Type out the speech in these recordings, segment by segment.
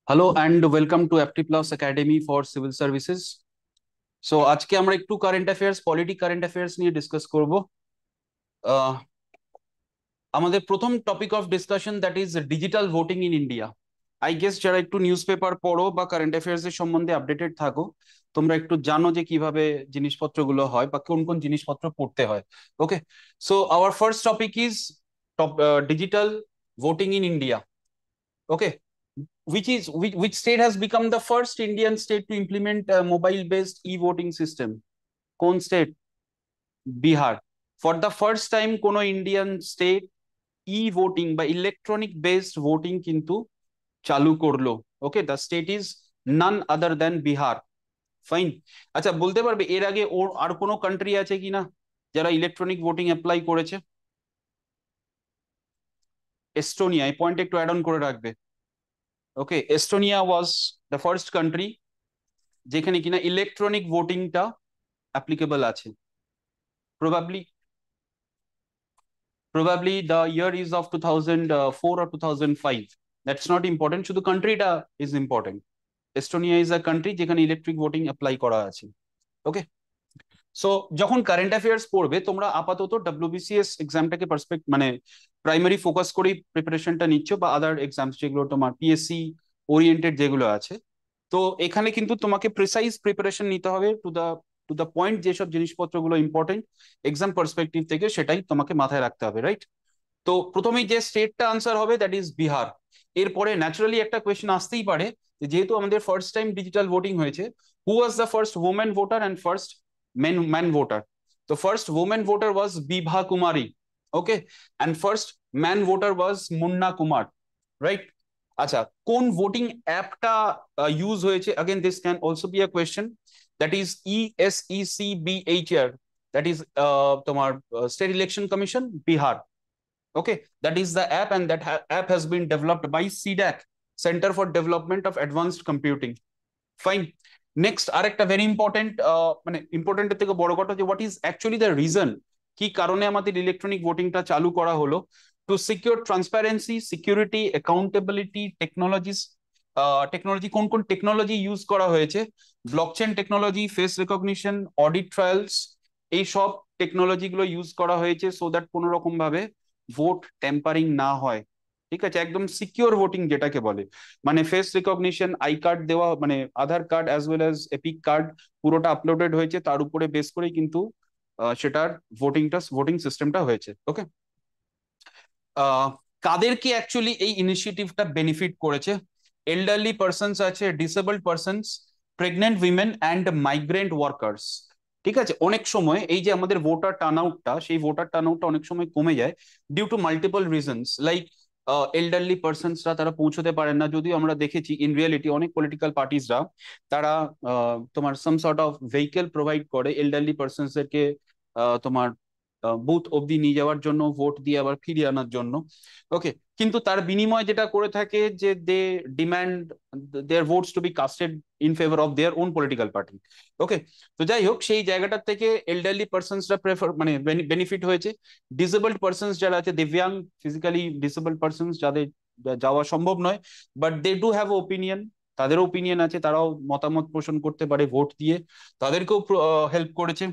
Hello and welcome to Apti Plus Academy for Civil Services. So আজকে আমরা একটু current affairs current affairs নিয়ে discuss করব। আহ, আমাদের প্রথম topic of discussion that is digital voting in India. I guess যারা একটু নিউজ পেপার পড়ো বা কারেন্ট অ্যাফেয়ার্স এর সম্বন্ধে আপডেটেড থাকো, তোমরা একটু জানো যে কিভাবে জিনিসপত্রগুলো হয় বা কোন কোন জিনিসপত্র পড়তে হয়। Okay, so our first topic is digital voting in India. Okay, which state has become the first Indian state to implement a mobile-based e-voting system? কোন state? Bihar. For the first time কোনো Indian state e-voting বা electronic based voting কিন্তু চালু করলো। Okay, the state is none other than Bihar. Fine. আচ্ছা, বলতে পারবে এর আগে ওর আর কোনো কান্ট্রি আছে কিনা যারা ইলেকট্রনিক ভোটিং অ্যাপ্লাই করেছে? এস্টোনিয়া, এই পয়েন্ট একটু অ্যাড অন করে রাখবে। Okay, Estonia was the first country যেখানে কিনা ইলেকট্রনিক ভোটিংটা অ্যাপ্লিকেবল আছে। Probably probably the year is of 2004 or 2005। That's not important, শুধু কান্ট্রিটা is important. Estonia is a country যেখানে ইলেকট্রিক ভোটিং অ্যাপ্লাই করা আছে। ওকে, সো যখন কারেন্ট অ্যাফেয়ার্স পড়বে তোমরা আপাতত ডব্লিউবিসিএস এক্সামটাকে মানে প্রাইমারি ফোকাস করেই প্রিপারেশনটা নিচ্ছ, বা আদার এক্সামস যেগুলো তোমার পিএসসি ওরিয়েন্টেড যেগুলো আছে। তো এখানে কিন্তু তোমাকে প্রিসাইজ প্রিপারেশন নিতে হবে টু দা পয়েন্ট, যেসব জিনিসপত্রগুলো ইম্পর্টেন্ট এক্সাম পার্সপেক্টিভ থেকে সেটাই তোমাকে মাথায় রাখতে হবে, রাইট? তো প্রথমেই যে স্টেটটা আনসার হবে দ্যাট ইজ বিহার। এরপরে ন্যাচারালি একটা কোয়েশ্চেন আসতেই পারে যে যেহেতু আমাদের ফার্স্ট টাইম ডিজিটাল ভোটিং হয়েছে, who was the first women voter and first man voter? তো first women voter was Bibha Kumari. Okay, and first man voter was Munna Kumar, right? আচ্ছা, কোন ভোটিং অ্যাপটা ইউজ হয়েছে? Again this can also be a question. That is ESECBHR, that is তোমার state election commission Bihar. Okay, that is the app, and that app has been developed by CDAC, Center for Development of Advanced Computing. Fine. Next, আরেকটা very important, মানে ইম্পর্টেন্টের থেকে বড় কথা, যে what is actually the reason, কি কারণে আমাদের electronic ভোটিংটা চালু করা হলো? To secure transparency, security, accountability, technology, কোন কোন টেকনোলজি ইউজ করা হয়েছে? Blockchain technology, face recognition, audit trials, এই সব টেকনোলজি গুলো ইউজ করা হয়েছে সো দ্যাট কোনো রকম ভাবে ভোট টেম্পারিং না হয়। ঠিক আছে, একদম সিকিউর ভোটিং যেটাকে বলে, মানে ফেস রিকগনিশন, আই কার্ড দেওয়া, মানে Aadhaar card as well as EPIC card পুরোটা আপলোডেড হয়েছে, তার উপরে বেস করেই কিন্তু সেটার ভোটিং সিস্টেমটা হয়েছে। ওকে, কাদেরকে অ্যাকচুয়ালি এই ইনিশিয়েটিভটা বেনিফিট করেছে? এল্ডারলি পার্সনস আছে, disabled persons, pregnant women and migrant workers. ঠিক আছে, অনেক সময় এই যে আমাদের ভোটার টার্ন আউটটা, সেই ভোটার টার্ন আউটটা অনেক সময় কমে যায় due to multiple reasons, like elderly পার্সনসরা তারা পৌঁছতে পারেন না। যদিও আমরা দেখেছি ইন রিয়েলিটি অনেক পলিটিক্যাল পার্টিসরা তারা তোমার some sort of vehicle provide করে এল্ডারলি পার্সনসদেরকে তোমার বুথ অব্দি নিয়ে যাওয়ার জন্য, ভোট দিয়ে আবার ফিরিয়ে আনার জন্য। ওকে, কিন্তু তার বিনিময়ে যেটা করে থাকে যে they demand their votes to be casted in favour of their own political party. Okay, তো যাই হোক, সেই জায়গাটার থেকে এল্ডারলি পার্সনসরা প্রেফার মানে বেনিফিট হয়েছে। ডিসেবলড পার্সনস যারা আছে, দিব্যাং, ফিজিক্যালি ডিসেবলড পার্সনস যাদের যাওয়া সম্ভব নয়, but they do have opinion, তাদেরও ওপিনিয়ন আছে, তারাও মতামত পোষণ করতে পারে ভোট দিয়ে, তাদেরকেও হেল্প করেছে।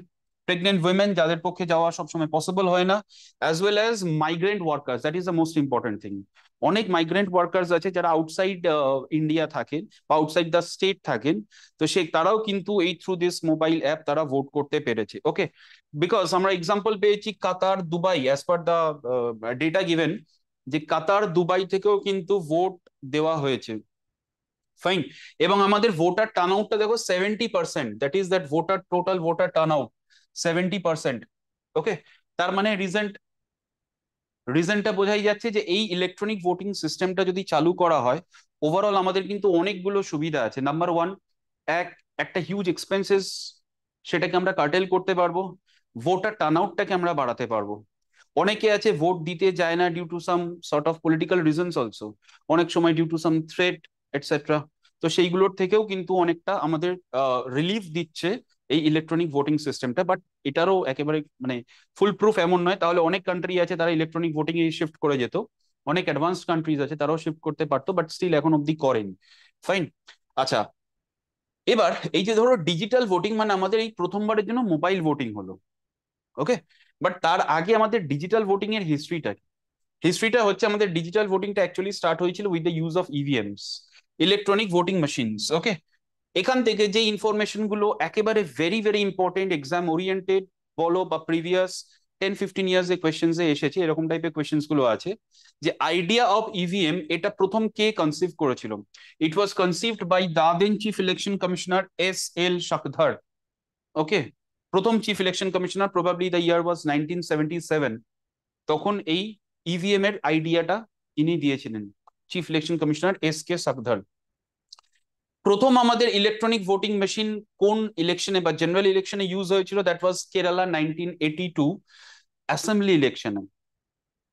প্রেগনেন্ট উইমেন যাদের পক্ষে যাওয়া সবসময় পসিবল হয় না, as well as migrant workers, that is the most important thing. অনেক মাইগ্রেন্ট ওয়ার্কার্স আছে যারা আউটসাইড ইন্ডিয়া থাকেন বা আউটসাইড দ্য স্টেট থাকেন, তো তারাও কিন্তু এই থ্রু দিস মোবাইল অ্যাপ তারা ভোট করতে পেরেছে। ওকে, বিকজ আমরা এক্সাম্পল পেয়েছি Qatar, Dubai, as per the data given, যে কাতার, দুবাই থেকেও কিন্তু ভোট দেওয়া হয়েছে। ফাইন। এবং আমাদের ভোটার টার্ন আউটটা দেখো 70%, that is that voter total voter turn out 70%। ওকে, তার মানে রিজনটা বোঝাই যাচ্ছে যে এই ইলেকট্রনিক ভোটিং সিস্টেমটা যদি চালু করা হয়, ওভারঅল আমাদের কিন্তু অনেকগুলো সুবিধা আছে। নাম্বার ওয়ান, একটা হিউজ এক্সপেন্সেস সেটাকে আমরা কার্টেল করতে পারবো, ভোটার টার্ন আউটটাকে আমরা বাড়াতে পারবো। অনেকে আছে ভোট দিতে যায় না due to some sort of political reasons also, অনেক সময় due to some threat etcetera. তো সেইগুলোর থেকেও কিন্তু অনেকটা আমাদের রিলিফ দিচ্ছে এই ইলেকট্রনিক ভোটিং সিস্টেমটা। বাট এটারও একেবারে মানে ফুল প্রুফ এমন নয়, তাহলে অনেক কান্ট্রি আছে তারা ইলেকট্রনিক ভোটিং এ শিফট করে যেত, অনেক অ্যাডভান্স কান্ট্রিজ আছে তারাও শিফট করতে পারতো, বাট স্টিল এখন অব্দি করেনি। ফাইন। আচ্ছা, এবার এই যে ধরো ডিজিটাল ভোটিং মানে আমাদের এই প্রথমবারের জন্য মোবাইল ভোটিং হলো, ওকে। বাট তার আগে আমাদের ডিজিটাল ভোটিং এর হিস্ট্রিটা, হিস্ট্রিটা হচ্ছে আমাদের ডিজিটাল ভোটিংটা অ্যাকচুয়ালি স্টার্ট হয়েছিল with the use of EVMs, electronic voting machines, okay. এখান থেকে যে ইনফরমেশন গুলো একেবারে very very important, exam oriented বলো বা প্রিভিয়াস 10-15 ইয়ার্স এ কোয়েশ্চেন্স এ এসেছে, এরকম টাইপের কোয়েশ্চেন্স গুলো আছে, যে আইডিয়া অফ ইভিএম এটা প্রথম কে কনসিভ করেছিল। It was conceived by the then chief election commissioner S L Shakdhar, okay. প্রথম chief election commissioner, probably the year was 1977। তখন এই ইভিএম এর আইডিয়াটা ইনি দিয়েছিলেন, chief election commissioner K Shakdhar. প্রথম আমাদের ইলেকট্রনিক ভোটিং মেশিন কোন ইলেকশনে বা জেনারেল ইলেকশনে ইউজ হয়েছিল, দ্যাট ওয়াজ কেরালা 1982 অ্যাসেম্বলি ইলেকশনে,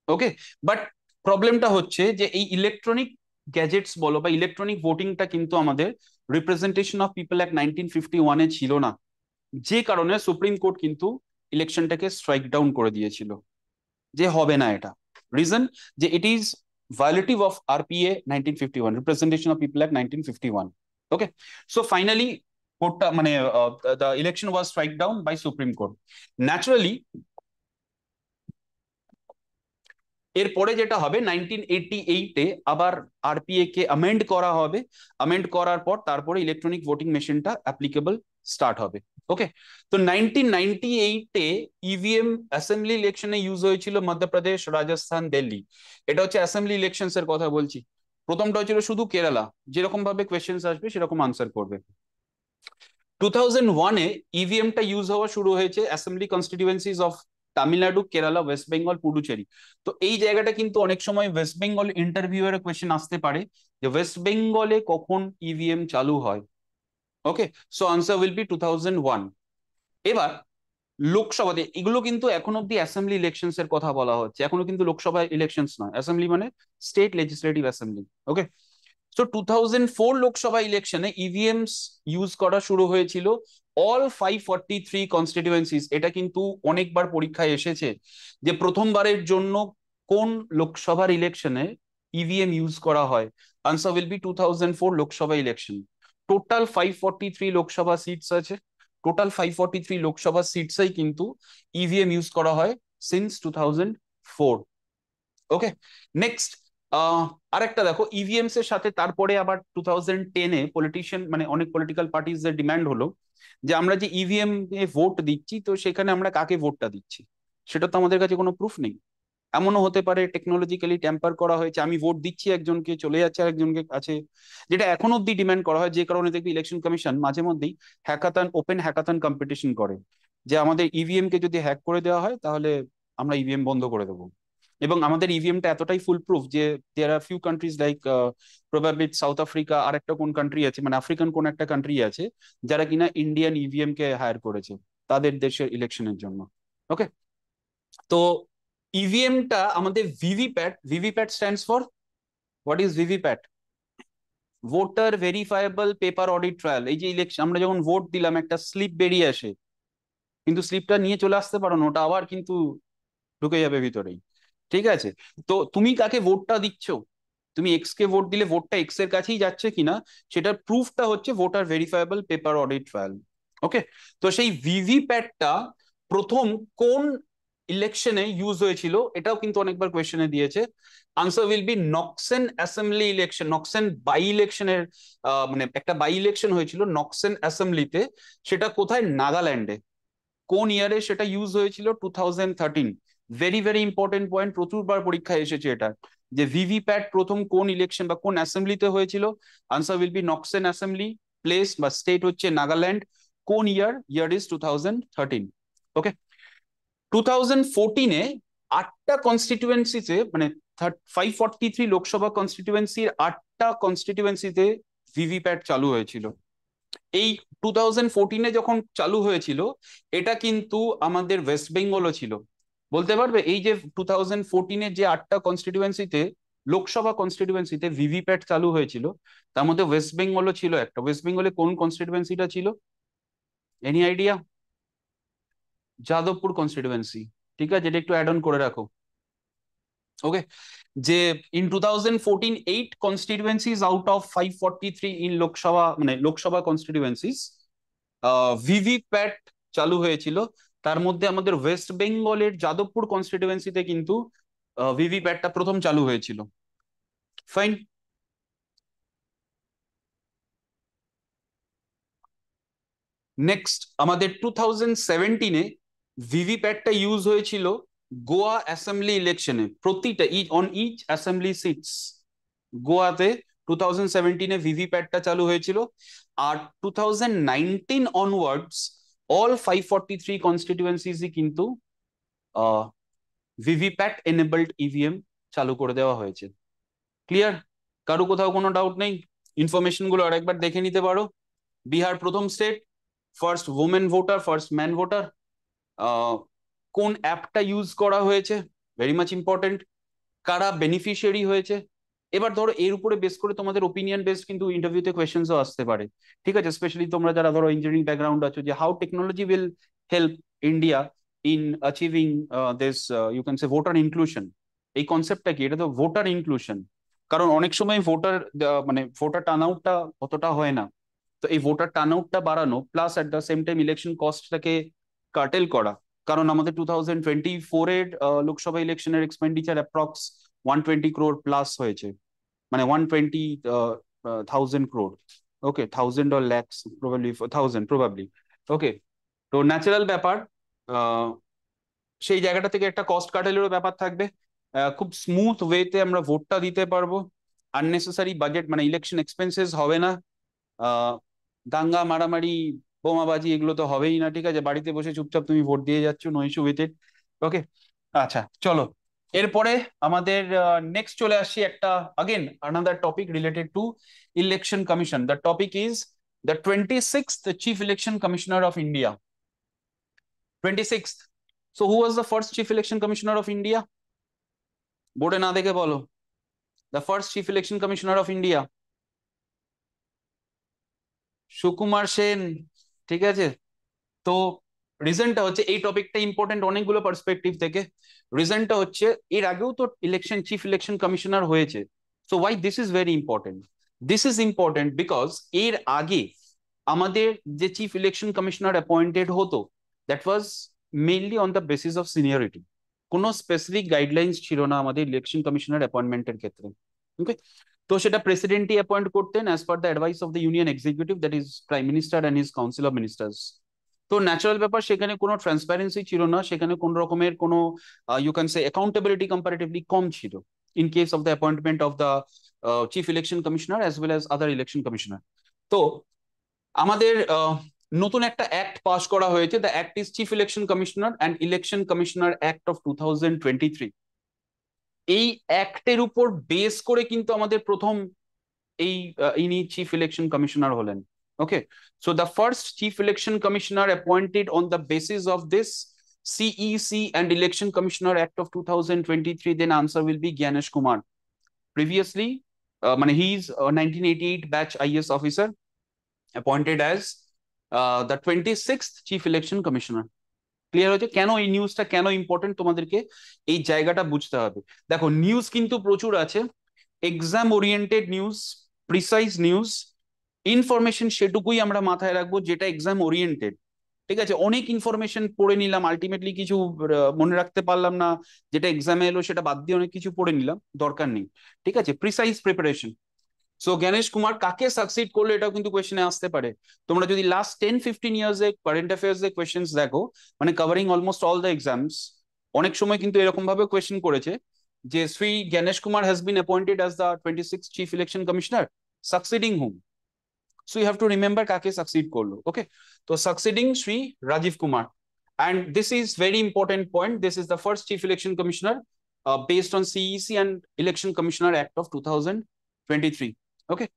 ওকে। বাট প্রবলেমটা হচ্ছে যে এই ইলেকট্রনিক গ্যাজেটস বলো বা ইলেকট্রনিক ভোটিংটা কিন্তু আমাদের রিপ্রেজেন্টেশন অফ পিপল অ্যাক্ট 1951-এ ছিল না, যে কারণে সুপ্রিম কোর্ট কিন্তু ইলেকশনটাকে স্ট্রাইক ডাউন করে দিয়েছিল, যে হবে না এটা। রিজন, যে it is violative of RPA 1951, representation of people act 1951, okay. So finally কোর্টটা মানে the election was strike down by supreme court. Naturally এরপরে যেটা হবে 1988-এ আবার আরপিএ কে অ্যামেন্ড করা হবে, অ্যামেন্ড করার পর তারপরে ইলেকট্রনিক ভোটিং মেশিনটা অ্যাপ্লিকেবল স্টার্ট হবে, ওকে। তো 1998-এ ইভিএম অ্যাসেম্বলি ইলেকশনে ইউজ হয়েছিল মধ্যপ্রদেশ, রাজস্থান, দিল্লি। এটা হচ্ছে অ্যাসেম্বলি ইলেকশনস এর কথা বলছি। প্রথমটা হচ্ছিল শুধু কেরালা, যেরকম ভাবে কোয়েশ্চেন্স আসবে সেরকম আনসার করবে। 2001-এ ইভিএমটা ইউজ হওয়া শুরু হয়েছে assembly constituencies of Tamil Nadu, Kerala, West Bengal, Puducherry. তো এই জায়গাটা কিন্তু অনেক সময় ওয়েস্ট বেঙ্গল ইন্টারভিউ এর কোয়েশ্চেন আসতে পারে, যে ওয়েস্ট বেঙ্গলে কখন ইভিএম চালু হয়, okay. So answer will be 2001। এবার লোকসভাতে, এগুলো কিন্তু এখন অব্দি অ্যাসেম্বলি ইলেকশনস এর কথা বলা হচ্ছে, এখনো কিন্তু লোকসভা ইলেকশনস নয়, অ্যাসেম্বলি মানে স্টেট লেজিসলেটিভ অ্যাসেম্বলি, ওকে। সো 2004 লোকসভা ইলেকশনে ইভিএমস ইউজ করা শুরু হয়েছিল অল 543 কনস্টিটিউয়েন্সিস। এটা কিন্তু অনেকবার পরীক্ষায় এসেছে, যে প্রথমবারের জন্য কোন লোকসভার ইলেকশনে ইভিএম ইউজ করা হয়। Answer will be 2004 Lok Sabha election. Total 543 Lok Sabha seats আছে, টোটাল 543 লোকসভা সিটসেই কিন্তু ইভিএম ইউজ করা হয় সিন্স 2004, ওকে। নেক্সট, আরেকটা দেখো, ইভিএমস এর সাথে তারপরে আবার 2010-এ পলিটিশিয়ান মানে অনেক পলিটিক্যাল পার্টিজদের ডিমান্ড হলো, যে আমরা যে ইভিএম এ ভোট দিচ্ছি, তো সেখানে আমরা কাকে ভোটটা দিচ্ছি, সেটা তো আমাদের কাছে কোনো প্রুফ নেই। এমনও হতে পারে টেকনোলজিক্যালি ট্যাম্পার করা হয়েছে, আমি ভোট দিচ্ছি একজনকে, চলে যাচ্ছে আরেকজনকে আছে, যেটা এখন অব্দি ডিমান্ড করা হয়। যে কারণে দেখবি ইলেকশন কমিশন মাঝে মধ্যেই হ্যাকাথন, ওপেন হ্যাকাথন কম্পিটিশন করে, যে আমাদের ইভিএম কে যদি হ্যাক করে দেওয়া হয় তাহলে আমরা ইভিএম বন্ধ করে দেবো। এবং আমাদের ইভিএমটা এতটাই ফুল প্রুফ যে there are few countries like probably South Africa, আর একটা কোন কান্ট্রি আছে, মানে আফ্রিকান কোন একটা কান্ট্রি আছে, যারা কিনা ইন্ডিয়ান ইভিএম কে হায়ার করেছে তাদের দেশের ইলেকশনের জন্য, ওকে। তো ইভিএমটা আমাদের VVPAT, VVPAT stands for, what is VVPAT? Voter verifiable paper audit trial. এই যে ইলেকশন আমরা যখন ভোট দিলাম, একটা স্লিপ বেরিয়ে আসে, কিন্তু স্লিপটা নিয়ে চলে আসতে পারো না, ওটা আবার কিন্তু ঢুকে যাবে ভিতরেই, ঠিক আছে। তো তুমি কাকে ভোটটা দিচ্ছ, তুমি এক্স কে ভোট দিলে ভোটটা এক্স এর কাছেই যাচ্ছে কিনা, সেটার প্রুফটা হচ্ছে voter verifiable paper audit trail, okay. তো সেই ভিভিপ্যাটটা প্রথম কোন ইলেকশনে ইউজ হয়েছিল, এটাও কিন্তু অনেকবার কোয়েশ্চেনে দিয়েছে। Answer will be Noksen assembly election, Noksen by ইলেকশনের, মানে একটা বাই ইলেকশন হয়েছিল নক্সেন অ্যাসেম্বলিতে, সেটা কোথায়, নাগাল্যান্ডে। কোন ইয়ারে সেটা ইউজ হয়েছিল, 2013। ভেরি ভেরি ইম্পর্টেন্ট পয়েন্ট, প্রচুরবার পরীক্ষায় এসেছে এটা, যে ভিভিপ্যাট প্রথম কোন ইলেকশন বা কোন অ্যাসেম্বলিতে হয়েছিল। Answer will be Noksen assembly, place বা স্টেট হচ্ছে নাগাল্যান্ড, কোন ইয়ার, ইয়ার ইজ 2013, ওকে। 2014-এ 8টা কনস্টিটিউয়েন্সিতে, মানে 543 লোকসভা কনস্টিটিউয়েন্সির 8টা কনস্টিটিউয়েন্সিতে ভিভিপ্যাট চালু হয়েছিল। এই 2014-এ যখন চালু হয়েছিল, এটা কিন্তু আমাদের ওয়েস্ট বেঙ্গলও ছিল। বলতে পারবে এই যে 2014-এর যে 8টা কনস্টিটিউয়েন্সিতে, লোকসভা কনস্টিটিউয়েন্সিতে ভিভিপ্যাট চালু হয়েছিল, তার মধ্যে ওয়েস্ট বেঙ্গলও ছিল একটা। ওয়েস্ট বেঙ্গলে কোন কনস্টিটিউয়েন্সিটা ছিল, এনি আইডিয়া? যাদবপুর কনস্টিটিউয়েন্সি, ঠিক আছে, এটা একটু অ্যাড অন করে রাখো। ওকে, যে in 2014 8 constituencies out of 543 in Lok Sabha, মানে লোকসভা কনস্টিটিউয়েন্সিজ ভিভিপ্যাট চালু হয়েছিল। তার মধ্যে আমাদের ওয়েস্ট বেঙ্গলের যাদবপুর কনস্টিটিউয়েন্সিতে কিন্তু ভিভিপ্যাটটা প্রথম চালু হয়েছিল। ফাইন। নেক্সট আমাদের 2017-এ ভিভিপ্যাটটা ইউজ হয়েছিল গোয়া অ্যাসেম্বলি ইলেকশনে, প্রতিটা অন ইচ অ্যাসেম্বলি সিটস গোয়াতে 2017-এ ভিভিপ্যাটটা চালু হয়েছিল। আর 2019 অনওয়ার্ডস অল 543 কনস্টিটিউয়েন্সিসই কিন্তু ভিভিপ্যাট এনেবলড ইভিএম চালু করে দেওয়া হয়েছে। ক্লিয়ার? কারো কোথাও কোনো ডাউট নেই? ইনফরমেশন গুলো আরেকবার দেখে নিতে পারো। বিহার প্রথম state, first women voter, first man voter. কোন অ্যাপটা ইউজ করা হয়েছে, ভেরি মাচ ইম্পর্টেন্ট। কারা বেনিফিশিয়ারি হয়েছে। এবার ধরো এর উপরে বেস করে তোমাদের ওপিনিয়ন বেসড কিন্তু ইন্টারভিউতে কোয়েশ্চেন্সও আসতে পারে, ঠিক আছে? স্পেশালি তোমরা যারা ধরো ইঞ্জিনিয়ারিং ব্যাকগ্রাউন্ড আছো, যে how technology will help India in achieving this you can say voter inclusion. এই কনসেপ্টটা কি? এটা তো ভোটার ইনক্লুশন। কারণ অনেক সময় ভোটার মানে ভোটার টার্ন আউটটা অতটা হয় না। তো এই ভোটার টার্ন আউটটা বাড়ানো plus at the same time election কস্টটাকে কাটেল করা। কারণ আমাদের 2024-এর লোকসভা ইলেকশনের এক্সপেন্ডিচার অ্যাপ্রক্স 120 crore প্লাস হয়েছে, মানে 120,000 crore। Okay, thousand or lakhs, probably thousand probably. Okay, তো ন্যাচারাল ব্যাপার, আহ, সেই জায়গাটা থেকে একটা কস্ট কাটেলেরও ব্যাপার থাকবে। খুব স্মুথ ওয়েতে আমরা ভোটটা দিতে পারবো। আননেসেসারি বাজেট মানে ইলেকশন এক্সপেন্সেস হবে না। আহ দাঙ্গা মারামারি বোমাবাজি এগুলো তো হবেই না, ঠিক আছে? বাড়িতে বসে চুপচাপ তুমি ভোট দিয়ে যাচ্ছ, নো ইস্যু উইথ ইট। ওকে, আচ্ছা চলো। এরপরে আমাদের নেক্সট চলে আসছি একটা again another topic related to election commission. The topic is the 26th chief election commissioner of India. 26th। So who was the first chief election commissioner of India? বোর্ডে না দেখে বলো। The first chief election commissioner of India Sukumar Sen, ঠিক আছে? তো রিজনটা হচ্ছে, এই টপিকটা ইম্পর্টেন্ট অনেকগুলো পার্সপেক্টিভ থেকে। রিজনটা হচ্ছে এর আগেও তো ইলেকশন চিফ ইলেকশন কমিশনার হয়েছে। So why this is very important? This is important because এর আগে আমাদের যে চিফ ইলেকশন কমিশনার অ্যাপয়েন্টেড হতো, that was mainly on the basis of seniority. কোনো স্পেসিফিক গাইডলাইন্স ছিল না আমাদের ইলেকশন কমিশনার অ্যাপয়েন্টমেন্টের ক্ষেত্রে। ওকে, তো সেটা প্রেসিডেন্টই অ্যাপয়েন্ট করতেন as per the advice of the union executive, that is prime minister and his council of ministers. তো ন্যাচারাল ব্যাপার, সেখানে কোনো ট্রান্সপারেন্সি ছিল না, সেখানে কোন রকমের কোনো you can say accountability comparatively কম ছিল in case of the appointment of the chief election commissioner as well as other election commissioner. তো আমাদের নতুন একটা অ্যাক্ট পাস করা হয়েছে, the act is chief election commissioner and election commissioner act of 2023। এই অ্যাক্টের উপর বেস করে কিন্তু আমাদের প্রথম এই ইনি চিফ ইলেকশন কমিশনার হলেন। Okay, so the first chief election commissioner appointed on the basis of this CEC and Election Commissioner Act of 2023, then answer will be Gyanesh Kumar. Previously, মানে he is a 1988 batch IAS officer appointed as the 26th Chief Election Commissioner. Clear হয়েছে? কেন এই নিউজটা কেন important তোমাদেরকে এই জায়গাটা বুঝতে হবে। দেখো নিউজ কিন্তু প্রচুর আছে, exam oriented news, precise news, information সেটুকুই আমরা মাথায় রাখবো যেটা এক্সাম ওরিয়েন্টেড। ঠিক আছে, অনেক ইনফরমেশন পড়ে নিলাম, আলটিমেটলি কিছু মনে রাখতে পারলাম না, যেটা এক্সামে এলো সেটা বাদ দিয়ে অনেক কিছু পড়ে নিলাম, দরকার নেই। ঠিক আছে, precise preparation. So Gyanesh Kumar কাকে সাকসিড করলো এটাও কিন্তু কোয়েশ্চেনে আসতে পারে। তোমরা যদি লাস্ট 10-15 ইয়ার্স এ কারেন্ট অ্যাফেয়ার্স এর কোয়েশ্চেন্স দেখো, মানে covering almost all the exams, অনেক সময় কিন্তু এরকম ভাবে কোয়েশ্চেন করেছে যে Shri Gyanesh Kumar has been appointed as the 26th chief election commissioner, সাকসিডিং hmm? So you have to remember কাকে succeed করলো। Okay, তো succeeding Sri Rajiv Kumar, and this is very important point, this is the first chief election commissioner based on CEC and Election Commissioner Act of 2023। Okay,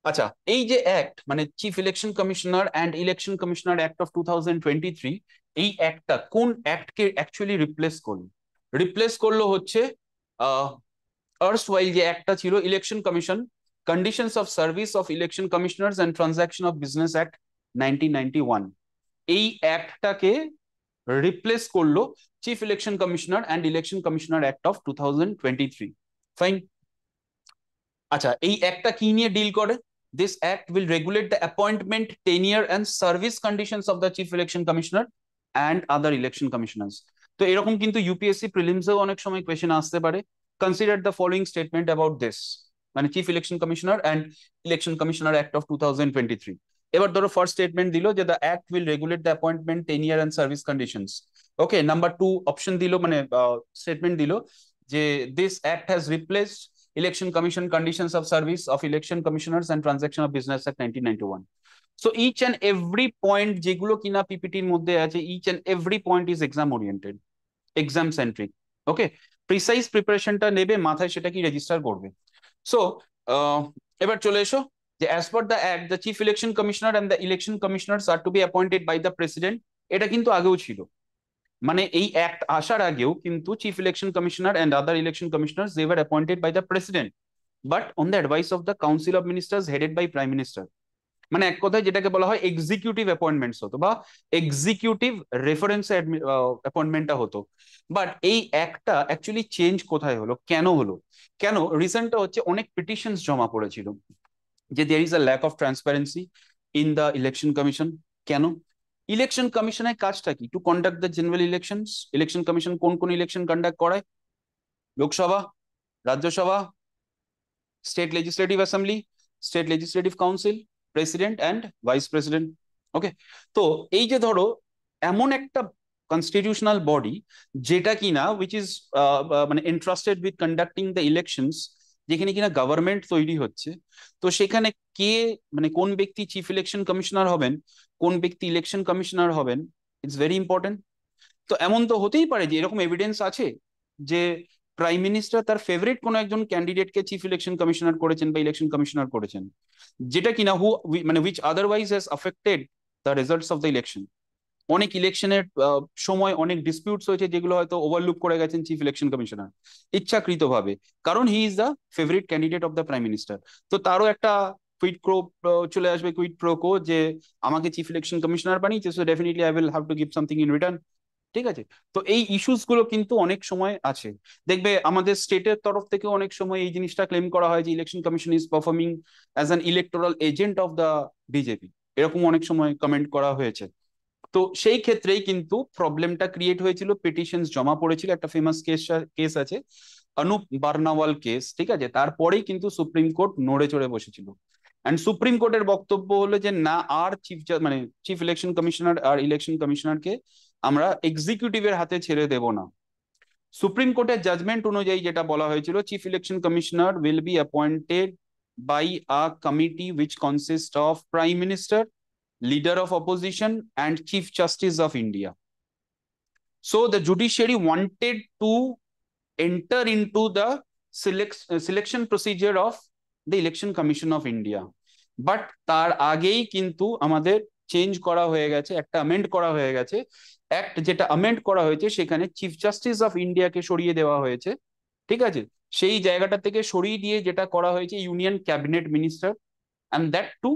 আচ্ছা, এই যে act মানে chief election commissioner and election commissioner act of 2023, এই অ্যাক্টটা কোন অ্যাক্টকে actually replace করলো? Replace করলো হচ্ছে erstwhile যে অ্যাক্টটা ছিল election commission conditions of service of election commissioners and transaction of business act 1991। এই অ্যাক্টটাকে রিপ্লেস করলো chief election commissioner and election commissioner act of 2023। Fine. আচ্ছা, এই অ্যাক্টটা কি নিয়ে ডিল করে? This act will regulate the appointment, tenure and service conditions of the chief election commissioner and other election commissioners. তো এরকম কিন্তু ইউপিএসসি প্রিলিমসেও অনেক সময় কোয়েশ্চেন আসতে পারে। Consider the following statement about this, মানে chief election commissioner and election commissioner act of 2023। এবার ধরো ফার্স্ট স্টেটমেন্ট দিল যে the act will regulate the appointment, tenure and service conditions. Okay, number two option দিল, মানে statement দিল যে this act has replaced Election Commission Conditions of Service of Election Commissioners and Transaction of Business Act 1991. So each and every point যেগুলো কিনা পিপিটির মধ্যে আছে, each and every point is exam oriented, exam centric. Okay, precise প্রিপারেশনটা নেবে মাথায়, সেটা কি register করবে। সো এবার চলে এসো যে as per the act the chief election commissioner and the election commissioners are to be appointed by the president. এটা কিন্তু আগেও ছিল, মানে এই অ্যাক্ট আসার আগেও কিন্তু chief election commissioner and other election commissioners they were appointed by the president, but on the advice of the council of ministers headed by prime minister. মানে এক কথায় যেটাকে বলা হয় এক্সিকিউটিভ অ্যাপয়েন্টমেন্টস হতো, বা এক্সিকিউটিভ রেফারেন্স অ্যাপয়েন্টমেন্টটা হতো। বাট এই অ্যাক্টটা অ্যাকচুয়ালি চেঞ্জ কোথায় হলো, কেন হলো? কেন রিজনটা হচ্ছে অনেক পিটিশনস জমা পড়েছিল যে there is a lack of transparency in the election commission. কেন? ইলেকশন কমিশনের কাজটা কি? To conduct the general elections. Election commission কোন কোন ইলেকশন কন্ডাক্ট করায়? Lok Sabha, Rajya Sabha, state legislative assembly, state legislative council, president and vice president. Okay, তো এই যে ধরো এমন একটা কনস্টিটিউশনাল বডি যেটা কিনা উইচ ইজ মানে entrusted with conducting the elections, যেখানে কিনা গভর্নমেন্ট তৈরি হচ্ছে, তো সেখানে কে, মানে কোন ব্যক্তি চিফ ইলেকশন কমিশনার হবেন, কোন ব্যক্তি ইলেকশন কমিশনার হবেন, ইটস ভেরি ইম্পর্টেন্ট। তো এমন তো হতেই পারে যে এরকম এভিডেন্স আছে যে প্রাইম মিনিস্টার তার ফেভারিট কোনো একজন ক্যান্ডিডেটকে চিফ ইলেকশন কমিশনার করেছেন বা ইলেকশন কমিশনার করেছেন, যেটা কিনা মানে which otherwise has affected the results of the election. অনেক ইলেকশনের সময় অনেক ডিসপিউটস হয়েছে যেগুলো হয়তো ওভারলুক করে গেছেন চিফ ইলেকশন কমিশনার ইচ্ছাকৃতভাবে, কারণ he is the favourite candidate of the prime minister. তো তারও একটা কুইড প্রো চলে আসবে, কুইড প্রোকো, যে আমাকে চিফ ইলেকশন কমিশনার বানিয়েছে, so definitely I will have to give something in return. ঠিক আছে, তো এই ইস্যুস গুলো কিন্তু অনেক সময় আছে। দেখবে আমাদের স্টেটের তরফ থেকে অনেক সময় এই জিনিসটা ক্লেম করা হয় যে election commission is performing as an electoral agent of the BJP, এরকম অনেক সময় কমেন্ট করা হয়েছে। তো সেই ক্ষেত্রেই কিন্তু প্রবলেমটা ক্রিয়েট হয়েছিল, পিটিশনস জমা পড়েছিল, একটা ফেমাস কেস আছে অনুপ বার্নাওয়াল কেস। ঠিক আছে, তারপরেই কিন্তু সুপ্রিম কোর্ট নড়ে চড়ে বসেছিল, অ্যান্ড সুপ্রিম কোর্টের বক্তব্য হলো যে না, আর মানে চিফ ইলেকশন কমিশনার আর ইলেকশন কমিশনারকে আমরা এক্সিকিউটিভের হাতে ছেড়ে দেব না। সুপ্রিম কোর্টের জাজমেন্ট অনুযায়ী যেটা বলা হয়েছিল, chief election commissioner will be appointed by a committee which consist of prime minister, leader of opposition and chief justice of India. So the judiciary wanted to enter into the selection procedure of the election commission of India, but তার আগেই কিন্তু আমাদের change করা হয়ে গেছে, একটা amend করা হয়ে গেছে। অ্যাক্ট যেটা অ্যামেন্ড করা হয়েছে সেখানে চিফ জাস্টিস অফ ইন্ডিয়াকে সরিয়ে দেওয়া হয়েছে। ঠিক আছে, সেই জায়গাটা থেকে সরিয়ে দিয়ে যেটা করা হয়েছে union cabinet minister, and that too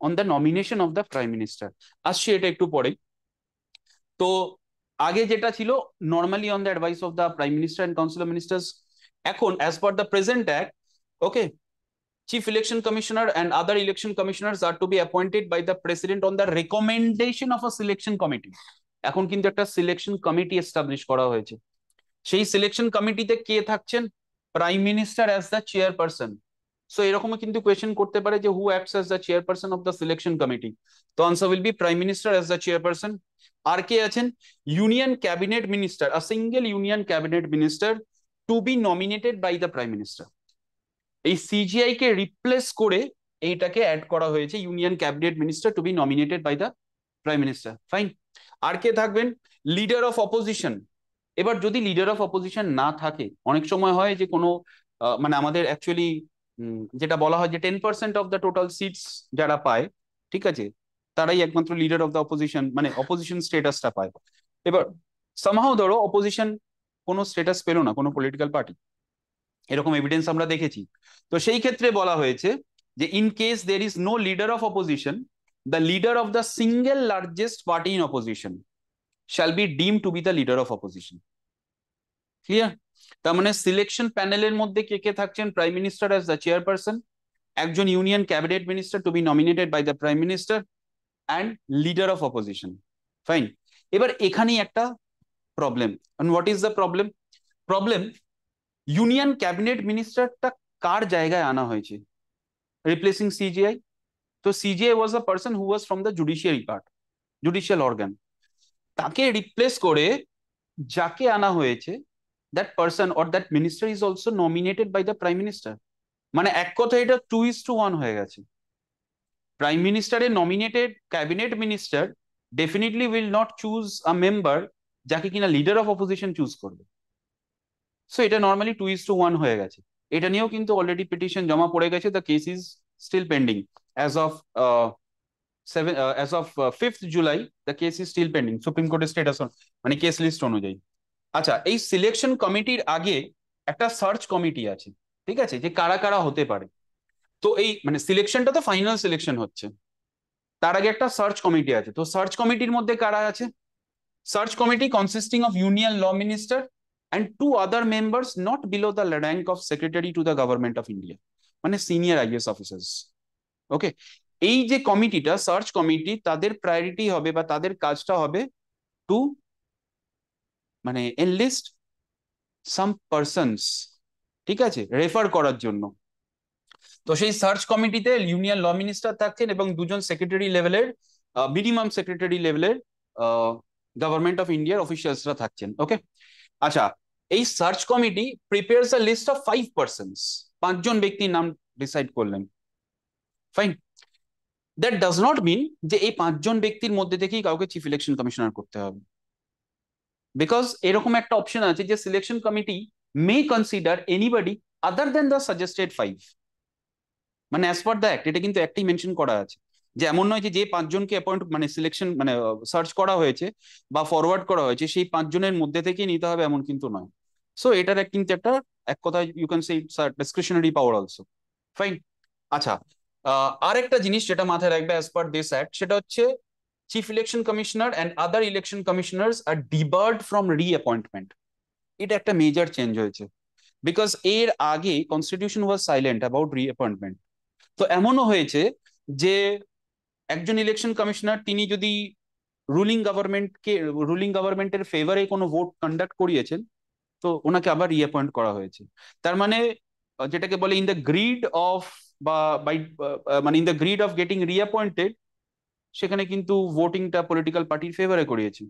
on the nomination of the prime minister. আসছে এটা একটু পরেই। তো আগে যেটা ছিল normally on the advice of the prime minister and council of ministers, এখন as per the present act, okay, chief election commissioner and other election commissioners are to be appointed by the president on the recommendation of a selection committee। এখন কিন্তু একটা selection committee establish করা হয়েছে। সেই selection কমিটিতে কে থাকছেন? Prime minister as the chairperson. So এরকমও কিন্তু কোয়েশ্চেন করতে পারে যে who acts as the chairperson of the selection committee. তো answer will be prime minister as the chairperson. আর কে আছেন? Union cabinet minister, a single union cabinet minister to be nominated by the prime minister. এই CJI কে replace করে এইটাকে add করা হয়েছে, union cabinet minister to be nominated by the prime minister. Fine. আর কে থাকবেন? Leader of opposition. এবার যদি leader of opposition না থাকে, অনেক সময় হয় যে কোনো মানে আমাদের অ্যাকচুয়ালি যেটা বলা হয় যে 10% অফ দ্য টোটাল সিটস যারা পায়, ঠিক আছে, তারাই একমাত্র লিডার অফ দ্য অপোজিশন, মানে অপোজিশন স্টেটাসটা পায়। এবার সামহাও ধরো অপোজিশন কোনো স্টেটাস পেলো না, কোনো পলিটিক্যাল পার্টি, এরকম এভিডেন্স আমরা দেখেছি। তো সেই ক্ষেত্রে বলা হয়েছে যে in case there is no leader of opposition, the leader of the single largest party in opposition shall be deemed to be the leader of opposition. Clear? তার মানে সিলেকশন প্যানেলের মধ্যে কে কে থাকছেন? Prime minister as the chairperson, একজন union cabinet minister to be nominated by the prime minister, and leader of opposition. Fine. এবার এখানেই একটা problem. And what is the problem? Problem, union cabinet মিনিস্টারটা কার জায়গায় আনা হয়েছে? Replacing CJI. তো CJI was a person who was from the judiciary part, judicial organ. তাকে রিপ্লেস করে যাকে আনা হয়েছে, that person or that minister is also nominated by the prime minister. মানে এক কথা এটা 2:1 হয়ে গেছে। প্রাইম মিনিস্টারের nominated cabinet minister definitely will not choose a member যাকে কিনা লিডার অফ অপোজিশন চুজ করবে। সো এটা নর্মালি 2:1 হয়ে গেছে। এটা নিয়েও কিন্তু অলরেডি পিটিশন জমা পড়ে গেছে। The case is still pending as of 5th July. The case is still pending supreme কোর্টের স্টেটাস মানে কেস লিস্ট অনুযায়ী। আচ্ছা, এই সিলেকশন কমিটির আগে একটা সার্চ কমিটি আছে, ঠিক আছে, যে কারা কারা হতে পারে। তো এই মানে সিলেকশনটা তো ফাইনাল সিলেকশন হচ্ছে, তার আগে একটা সার্চ কমিটি আছে। তো সার্চ কমিটির মধ্যে কারা আছে? Search committee consisting of union law minister and 2 other members not below the rank of secretary to the government of India, মানে সিনিয়র আইএস অফিসার্স। ওকে, এই যে কমিটিটা, সার্চ কমিটি, তাদের প্রায়োরিটি হবে বা তাদের কাজটা হবে টু মানে এনলিস্ট সাম পার্সনস, ঠিক আছে, রেফার করার জন্য। তো সেই সার্চ কমিটিতে ইউনিয়ন ল মিনিস্টার থাকছেন এবং 2জন সেক্রেটারি লেভেলের, মিনিমাম সেক্রেটারি লেভেলের গভর্নমেন্ট অফ ইন্ডিয়ার অফিসিয়ালসরা থাকছেন। ওকে, আচ্ছা, এই search committee prepares a list of 5 persons, 5জন ব্যক্তির নাম ডিসাইড করলেন। Fine. That does not mean যে এই 5জন ব্যক্তির মধ্যে থেকেই কাউকে চিফ ইলেকশন কমিশনার করতে হবে, বিকজ এরকম একটা অপশন আছে যে selection committee may consider anybody other than the suggested 5। মানে অ্যাজ পার দ্য অ্যাক্ট, এটা কিন্তু একটাই মেনশন করা আছে যে এমন নয় যে যে 5জনকে অ্যাপয়েন্ট মানে সিলেকশন মানে সার্চ করা হয়েছে বা ফরওয়ার্ড করা হয়েছে সেই 5জনের মধ্যে থেকেই নিতে হবে, এমন কিন্তু নয়। সো এটার কিন্তু একটা এক কথায় you can say it's a discretionary power also. Fine. আচ্ছা, আর একটা জিনিস যেটা মাথায় রাখবে অ্যাজ পার দিস অ্যাক্ট, সেটা হচ্ছে chief election commissioner and other election commissioners are debarred from reappointment. এটা একটা মেজর চেঞ্জ হয়েছে, বিকজ এর আগে constitution was silent about reappointment. তো এমনও হয়েছে যে একজন ইলেকশন কমিশনার তিনি যদি রুলিং গভর্নমেন্টের ফেভারে কোনো ভোট কন্ডাক্ট করিয়েছেন, তো ওনাকে আবার রিঅ্যাপয়েন্ট করা হয়েছে। তার মানে যেটাকে বলে ইন দ্য গ্রিড অফ বা বাই মানে in the greed of getting reappointed, সেখানে কিন্তু ভোটিংটা পলিটিক্যাল পার্টির ফেভারে করিয়েছে।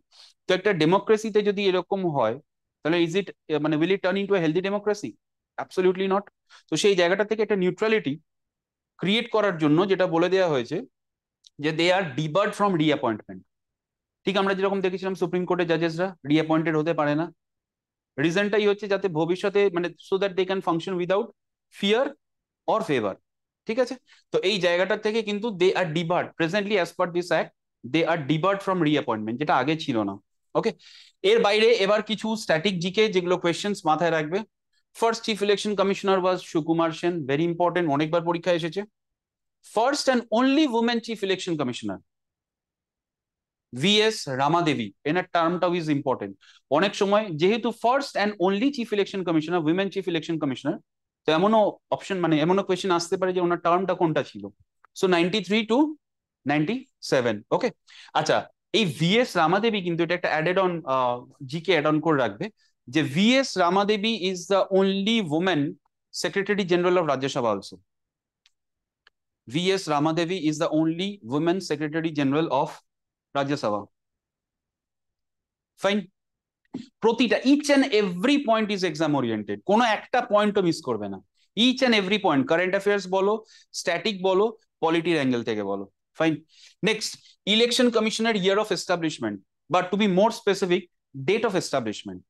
তো একটা ডেমোক্রেসিতে যদি এরকম হয়, তাহলে ইজ ইট মানে will it turn into a healthy democracy? Absolutely not. তো সেই জায়গাটা থেকে একটা নিউট্রালিটি ক্রিয়েট করার জন্য যেটা বলে দেওয়া হয়েছে যে দে আর ডিবার্ড ফ্রম রিঅ্যাপয়েন্টমেন্ট। ঠিক আমরা যেরকম দেখেছিলাম সুপ্রিম কোর্টের জাজেসরা রিঅ্যাপয়েন্টেড হতে পারে না, রিজনটাই হচ্ছে যাতে ভবিষ্যতে মানে so that they can function without fear or favour. ঠিক আছে, তো এই জায়গাটা থেকে কিন্তু they are debarred presently as per this act, they are debarred from reappointment, যেটা আগে ছিল না। ওকে, এর বাইরে এবার কিছু স্ট্যাটিক জিকে যেগুলো কোয়েশ্চেন্স মাথায় রাখবে। ফার্স্ট চিফ ইলেকশন কমিশনার ওয়াজ সুকুমার সেন, ভেরি ইম্পর্টেন্ট, অনেকবার পরীক্ষা এসেছে। First and only women chief election commissioner VS Ramadevi, এনার টার্মটাও ইজ ইম্পর্টেন্ট। অনেক সময় যেহেতু first and only chief election commissioner, women chief election commissioner, তো এমনও অপশন মানে এমনও কোয়েশ্চেন আসতে পারে যে ওনার টার্মটা কোনটা ছিল। So 93 to 97। ওকে, আচ্ছা, এই VS রামাদেবী কিন্তু এটা একটা added on GK add on করে রাখবে যে VS Ramadevi is the only women secretary general of Rajya Sabha also. VS Ramadevi is the only women secretary general of Rajya Sabha. Fine. প্রতিটা each and every point is exam oriented, কোনো একটা পয়েন্টও miss করবে না। Each and every point, current affairs বলো, static বলো, পলিটির angle থেকে বলো। ফাইন। নেক্সট, ইলেকশন কমিশনের year of establishment, but to be more specific, date of establishment.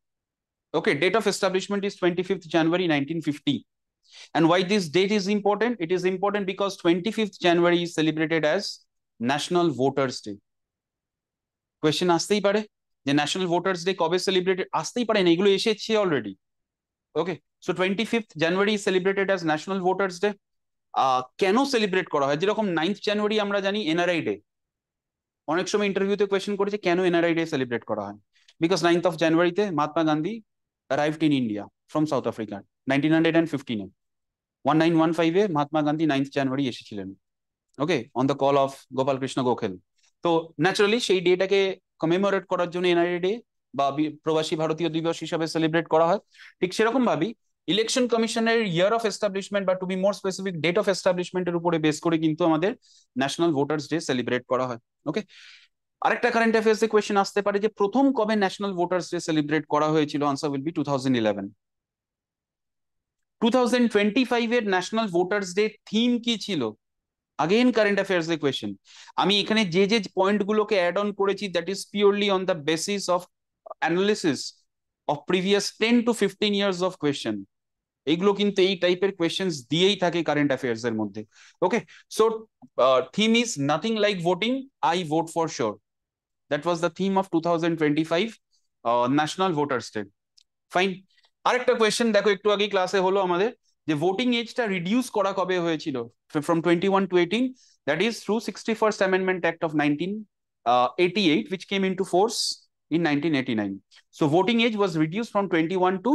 Okay, date of establishment is 25th January 1950. And why this date is important? It is important because 25th January is celebrated as National Voters Day. Question আসতেই পারে যে national voters day কবে celebrated, আসতেই পারে না, এগুলো এসেছে already. Okay, so 25th January celebrated as national voters day. কেন সেলিব্রেট করা হয়? যেরকম 9th জানুয়ারি আমরা জানি NRI ডে, অনেক সময় ইন্টারভিউতে কোয়েশ্চেন করেছে কেন এনআরআই ডে সেলিব্রেট করা হয়, বিকজ 9th of জানুয়ারিতে Mahatma Gandhi arrived in India from South Africa 1915 1915 Mahatma Gandhi 9th January এসেছিলেন, okay, on the call of Gopal Krishna Gokhale. তো ন্যাচারালি সেই ডেটাকে কমেমোরেট করার জন্য এনআরআই ডে বা প্রবাসী ভারতীয় দিবস হিসাবে সেলিব্রেট করা হয়। ঠিক সেরকম ভাবেই ইলেকশন কমিশনের ইয়ার অফ এস্টাবলিশমেন্ট বা to be more specific date of এস্টাবলিশমেন্টের উপরে বেস করে কিন্তু আমাদের ন্যাশনাল ভোটার্স ডে সেলিব্রেট করা হয়। ওকে, আরেকটা কারেন্ট অ্যাফেয়ার্স এ কোয়েশ্চেন আসতে পারে যে প্রথম কবে ন্যাশনাল ভোটার্স ডে সেলিব্রেট করা হয়েছিল, আনসার উইল বি 2011। 2025 এর ন্যাশনাল ভোটার্স ডে থিম কি ছিল, আগেন কারেন্ট অ্যাফেয়ার্স এর কোয়েশ্চেন। আমি এখানে যে যে পয়েন্ট গুলোকে অ্যাড অন করেছি that is purely on the basis of analysis of previous 10 to 15 years of question. এইগুলো কিন্তু এই টাইপের কোয়েশ্চেন্স দিয়েই থাকে কারেন্ট অ্যাফেয়ার্স এর মধ্যে। Okay, so theme is nothing like voting, I vote for sure. That was the theme of 2025 national voters day. Fine, আরেকটা question দেখো, একটু আগে ক্লাসে হলো আমাদের যে ভোটিং এজটা রিডিউস করা কবে হয়েছিল, from 21 to 18, that is through 61st amendment act of 1988 which came into force in 1989. So voting age was reduced from 21 to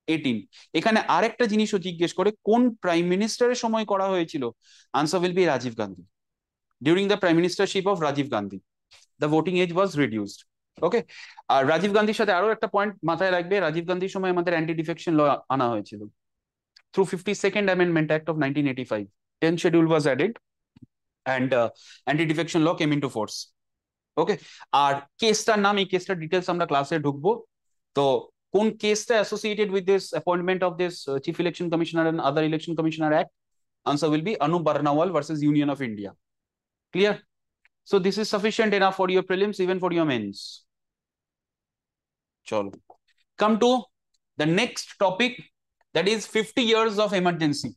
18। এখানে আরেকটা জিনিসও জিজ্ঞেস করে কোন প্রাইম মিনিস্টারের সময় করা হয়েছিল, answer will be Rajiv Gandhi. During the prime ministership of Rajiv Gandhi the voting age was reduced. Okay, আর রাজীব গান্ধীর সাথে আরো একটা পয়েন্ট মাথায় রাখবে, রাজীব গান্ধীর সময় আমাদের অ্যান্টি ডিফেকশন ল আনা হয়েছিল through 52nd amendment act of 1985। 10th schedule was added and anti defection law came into force। ওকে, আর কেসটার নাম, এই কেসটার ডিটেলস আমরা ক্লাসে ঢুকবো। তো কোন কেসটা associated with this appointment of this chief election commissioner and other election commissioner act, answer will be Anoop Baranwal versus union of India. Clear? So this is sufficient enough for your prelims, even for your mains. Chalo, come to the next topic, that is 50 years of emergency.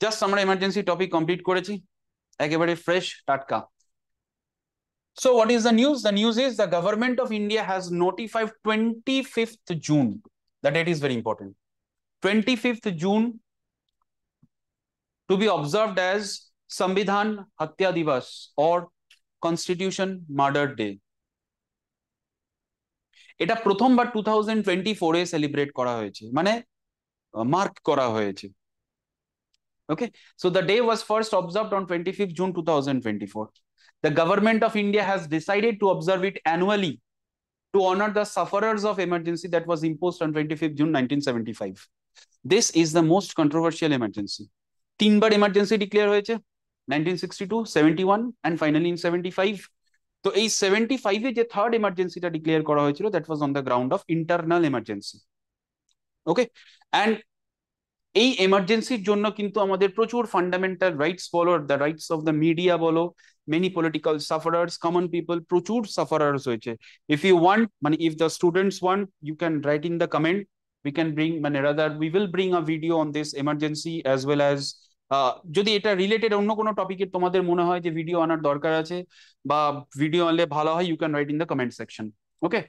Just আমরা emergency topic complete করেছি, একেবারে fresh টাটকা। So what is the news? The news is the government of India has notified 25th June. The date is very important. 25th June to be observed as Sambidhan Hatya Divas or Constitution Murder Day. এটা প্রথমবার 2024 এ celebrate করা হয়েছে, মানে mark করা হয়েছে। Okay, so the day was first observed on 25th June 2024। The government of India has decided to observe it annually to honor the sufferers of emergency that was imposed on 25th June 1975। This is the most controversial emergency। তিনবার emergency declare হয়েছে, 1962, 71 and finally in 75। তো এই 75 এ যে third এমার্জেন্সিটা declare করা হয়েছিল that was on the ground of internal emergency. Okay, and এই এমার্জেন্সির জন্য কিন্তু আমাদের প্রচুর ফান্ডামেন্টাল রাইটস বলো, the rights of the media বলো, many political sufferers, common people, প্রচুর সাফারার্স হয়েছে। ইফ ইউ ওয়ান্ট, মানে if the students want, you can write in the comment, we can bring, মানে rather we will bring a video on this emergency as well as যদি এটা related অন্য কোনো টপিকের তোমাদের মনে হয় যে ভিডিও আনার দরকার আছে বা ভিডিও আনলে ভালো হয়, you can write in the comment section. Okay,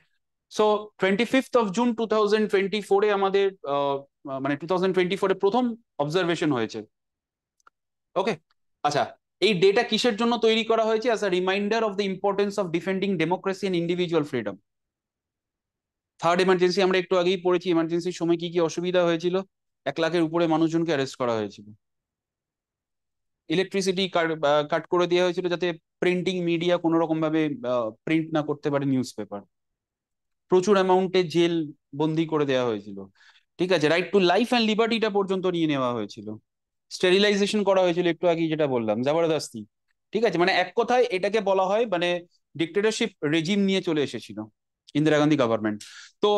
so 25th of June 2024 এ আমাদের মানে 2024 এ প্রথম অবজারভেশন হয়েছে। ওকে, আচ্ছা, এই ডেটা কিসের জন্য তৈরি করা হয়েছে? As a reminder of the importance of defending democracy and individual freedom. Third emergency আমরা একটু আগেই পড়েছি, এমার্জেন্সির সময় কি কি অসুবিধা হয়েছিল, 1 লাখের উপরে মানুষজনকে অ্যারেস্ট করা হয়েছিল, ইলেকট্রিসিটি কাট করে দেওয়া হয়েছিল যাতে প্রিন্টিং মিডিয়া কোনো রকম ভাবে প্রিন্ট না করতে পারে নিউজ পেপার, প্রচুর অ্যামাউন্টে জেল বন্দি করে দেওয়া হয়েছিল। ঠিক আছে, রাইট টু লাইফ অ্যান্ড লিবার্টিটা পর্যন্ত নিয়ে নেওয়া হয়েছিল, স্টেরিলাইজেশন করা হয়েছিল, একটু আগে যেটা বললাম, জবরদস্তি। ঠিক আছে, মানে এক কথায় এটাকে বলা হয় মানে ডিক্টেটরশিপ রেজিম নিয়ে চলে এসেছিল ইন্দিরা গান্ধী গভর্নমেন্ট। তো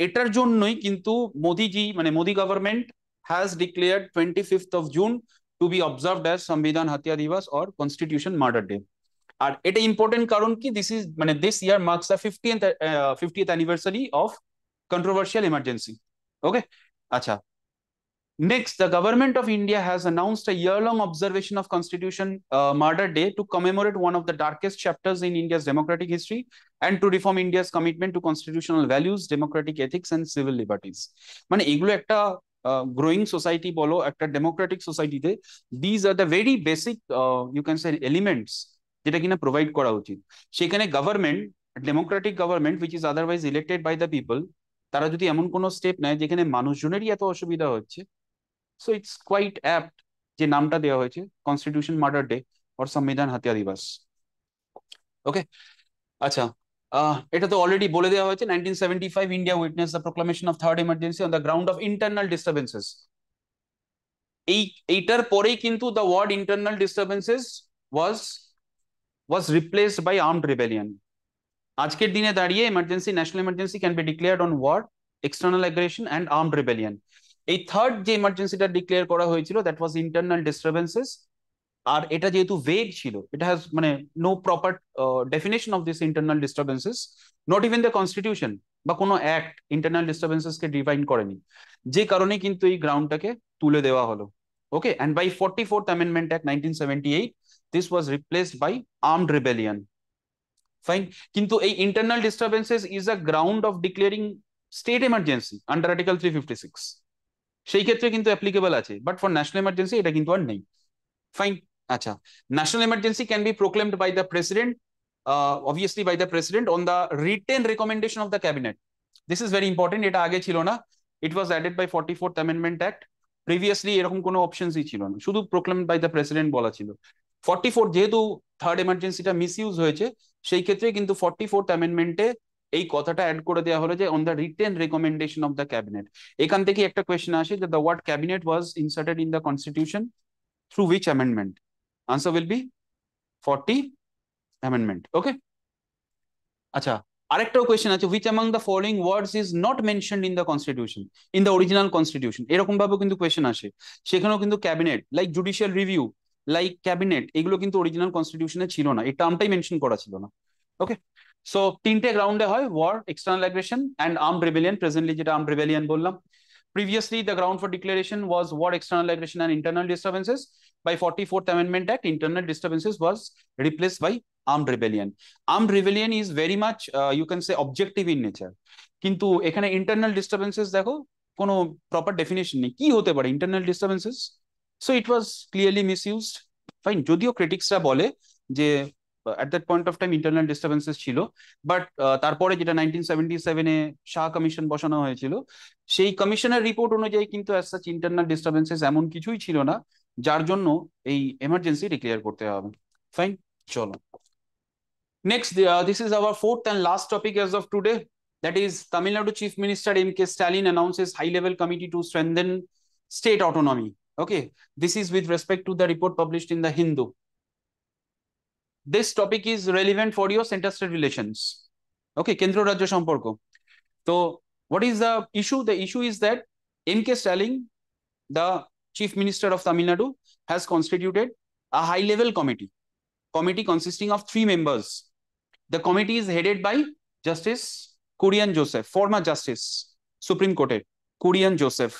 এটার জন্যই কিন্তু মোদিজি, মানে Modi government has declared 25th of June to be observed as Samvidhan Hatya Diwas or constitution murder day. আর এটা ইম্পর্টেন্ট কারণ কি, দিস ইজ মানে this year marks the 50th anniversary of controversial emergency। ওকে, আচ্ছা, next the government of India has announced a year-long observation of Constitution Murder Day to commemorate one of the darkest chapters in India's democratic history and to reform India's commitment to constitutional values, democratic ethics and civil liberties। মানে এগুলো একটা growing society বলো, একটা democratic society তে these are the very basic you can say elements যেটা কিনা provide করা উচিত। সেখানে government, democratic government which is otherwise elected by the people, তারা যদি এমন কোনো স্টেপ নেয় যেখানে মানুষজনেরই এত অসুবিধা হচ্ছে, সো ইটস কোয়াইট অ্যাপ্ট যে নামটা দেওয়া হয়েছে কনস্টিটিউশন মার্ডার ডে অর সংবিধান হাতিয়া দিবস। ওকে, আচ্ছা, এটা তো অলরেডি বলে দেওয়া হয়েছে 1975 India witness the proclamation of third emergency on the ground of internal disturbances. এইটার পরেই কিন্তু the word internal disturbances was was replaced by armed rebellion. আজকের দিনে দাঁড়িয়ে emergency, national emergency can be declared on war, external aggression and armed rebellion. এই third যে এমার্জেন্সিটা declare করা হয়েছিল দ্যাট ওয়াজ ইন্টারনাল ডিস্টারবেন্সেস। আর এটা যেহেতু ভেগ ছিল, এটা হ্যাজ মানে no proper definition of this internal disturbances, not even the constitution বা কোনো অ্যাক্ট ইন্টারনাল ডিস্টারবেন্সেসকে ডিফাইন করেনি, যে কারণে কিন্তু এই গ্রাউন্ডটাকে তুলে দেওয়া হলো। Okay, and by 44th amendment act 1978 this was replaced by armed rebellion. Fine, কিন্তু এই internal disturbances is a ground of declaring state emergency under article 356, সেই ক্ষেত্রে কিন্তু অ্যাপ্লিকেবল আছে, বাট ফর ন্যাশনাল এমার্জেন্সি এটা কিন্তু আর নেই। ফাইন, আচ্ছা, national emergency can be proclaimed by the president, obviously by the president on the written recommendation of the cabinet. This is very important, এটা আগে ছিল না, it was added by 44th amendment act. Previously এরকম কোনো অপশনসই ছিল না, শুধু proclaimed by the president বলা ছিল। 44 যেহেতু থার্ড এমার্জেন্সিটা মিসইউজ হয়েছে, সেই ক্ষেত্রে কিন্তু 44th অ্যামেন্ডমেন্টে এই কথাটা অ্যাড করে দেওয়া হলো যে on the written recommendation of the cabinet. এখান থেকে একটা কোয়েশ্চেন আসে যে the word cabinet was inserted in the constitution through which amendment? Answer will be 40 amendment. Okay, acha, আরেকটাও কোয়েশ্চেন আছে, which among the following words is not mentioned in the constitution, in the original constitution? এরকম ভাবে কিন্তু question আসে, সেখানেও কিন্তু cabinet, like judicial review, like cabinet, এগুলো কিন্তু অরিজিনাল কনস্টিটিউশনে ছিল না, এই টার্মটাই মেনশন করা ছিল না। ওকে, সো তিনটে গ্রাউন্ডে হয়, war, external aggression and armed rebellion. Presently যেটা আর্মড রেবেলিয়ন বললাম। Previously, the ground for declaration was war, external aggression, and internal disturbances. By 44th Amendment Act, internal disturbances was replaced by armed rebellion. Armed rebellion is very much, you can say, objective in nature. কিন্তু এখানে internal disturbances দেখো কোনো proper definition নেই, কি হতে পারে internal disturbances? So it was clearly misused. Fine, যদিও ক্রিটিক্সরা বলে যে at that point of time internal disturbances ছিল, বাট তারপরে যেটা 1977-এ শাহ কমিশন বসানো হয়েছিল, সেই কমিশনের রিপোর্ট অনুযায়ী কিন্তু অ্যাজ সাচ ইন্টারনাল ডিস্টারবেন্সেস এমন কিছুই ছিল না যার জন্য এই এমার্জেন্সি ডিক্লেয়ার করতে হবে। ফাইন, চলো next, this is our fourth and last topic as of today, that is Tamil Nadu chief minister MK. Stalin announces high level committee to strengthen state autonomy. Okay, this is with respect to the report published in the Hindu. This topic is relevant for your center state relations. Okay, কেন্দ্র রাজ্য সম্পর্ক। তো what is the issue? The issue is that M.K. Stalin, the Chief Minister of Tamil Nadu, has constituted a high-level committee consisting of 3 members. The committee is headed by Justice Kurian Joseph, former Justice, Supreme Court, Kurian Joseph.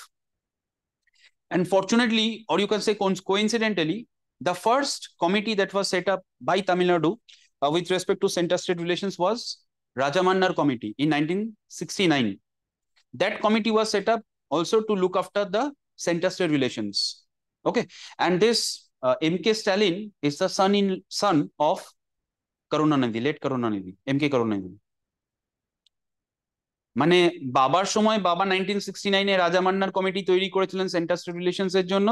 And fortunately, or you can say coincidentally, the first committee that was set up by Tamil Nadu with respect to center-state relations was Rajamannar Committee in 1969. That committee was set up also to look after the center-state relations. Okay, and this M.K. Stalin is the son of Karunanidhi, late Karunanidhi, M.K. Karunanidhi. মানে বাবার সময় বাবা 1969-এ রাজামান্নার committee তৈরি করেছিলেন centre state relations এর জন্য,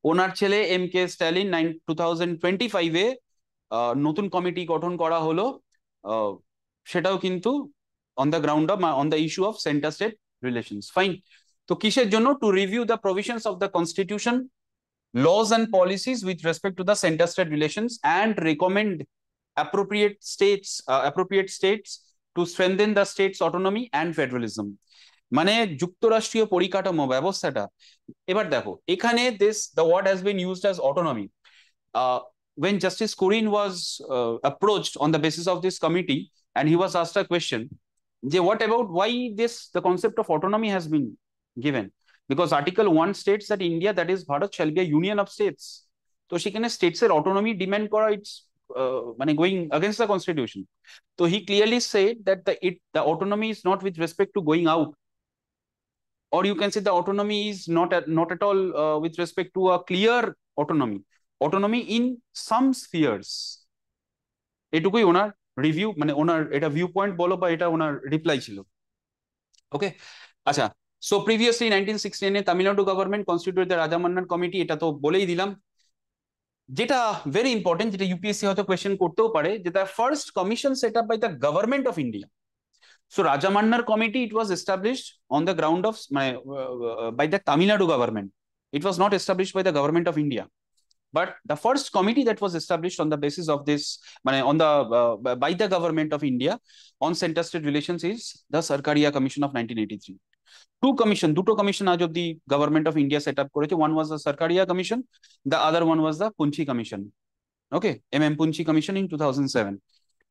ওনার ছেলে M.K. Stalin 2025-এ নতুন কমিটি গঠন করা হলো, সেটাও কিন্তু on the ground of on the issue of centre state relations. Fine, তো কিসের জন্য? To review the provisions of the constitution, laws and policies with respect to the center state relations and recommend appropriate states to strengthen the state's autonomy and federalism. মানে যুক্তরাষ্ট্রীয় পরিকাঠামো ব্যবস্থাটা, এবার দেখো এখানে the word has been used as autonomy. When Justice Kurian was approached on the basis of this committee and he was asked a question, what about why the concept of autonomy has been given? Because Article 1 states that India, that is Bharat, shall be a union of states. তো সেখানে states এর autonomy demand করা, it's মানে going against the constitution. So he clearly said that the autonomy is not with respect to going out, or you can say the autonomy is not at all with respect to a clear autonomy in some spheres. এটুকুই ওনার review, মানে ওনার এটা view point বলো বা এটা ওনার reply ছিল। Okay, আচ্ছা। So previously 1969 Tamil Nadu government constituted the Rajamannar committee, এটা তো বলেই দিলাম। যেটা ভেরি ইম্পর্টেন্ট, যেটা ইউপিএসসি হয়তো কোয়েশ্চেন করতেও পারে, যে the first commission set up by the government of India. So Rajamannar committee, it was established on the ground of by the Tamil Nadu government. It was not established by the government of India. But the first committee that was established on the basis of this, on the by the government of India on center-state relations is the Sarkaria Commission of 1983. Duto commission আজ অব্দি government of India set up করেছে. One was the Sarkaria Commission, the other one was the Punchi Commission. Okay, Punchi Commission in 2007.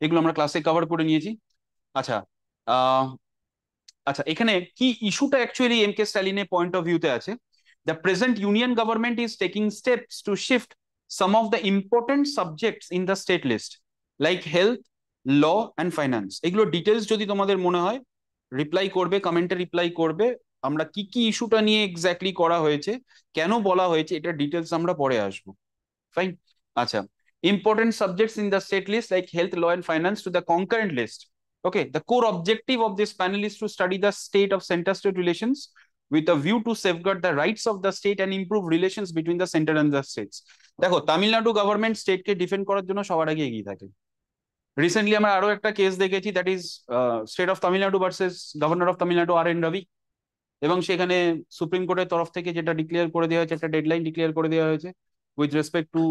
এগুলো আমরা ক্লাসে cover করে নিয়েছি। আচ্ছা, আচ্ছা, এখানে কি ইস্যুটা অ্যাকচুয়ালি এম কে স্ট্যালিনের পয়েন্ট অফ ভিউতে আছে, the present union government is taking steps to shift some of the important subjects in the state list like health, law and finance. এগুলো ডিটেলস যদি তোমাদের মনে হয় রিপ্লাই করবে, কমেন্টে রিপ্লাই করবে। আমরা কি কি ইস্যুটা নিয়ে এক্স্যাক্টলি করা হয়েছে, কেন বলা হয়েছে, এটা ডিটেলস আমরা পরে আসবো। ফাইন, আচ্ছা। Important subjects in the state list like health, law and finance to the concurrent list. Okay, the core objective of this panel is to study the state of center-state relations with a view to safeguard the rights of the state and improve relations between the center and the states. দেখো, Tamil Nadu government স্টেটকে defend করার জন্য সবার আগে এগিয়ে থাকে। Recently আমরা আরো একটা কেস দেখেছি, that is state of Tamil Nadu versus governor of Tamil Nadu R N Ravi. এবং সেখানে সুপ্রিম কোর্টের তরফ থেকে যেটা ডিক্লেয়ার করে দেওয়া হয়েছে, একটা ডেডলাইন ডিক্লেয়ার করে দেওয়া হয়েছে with respect to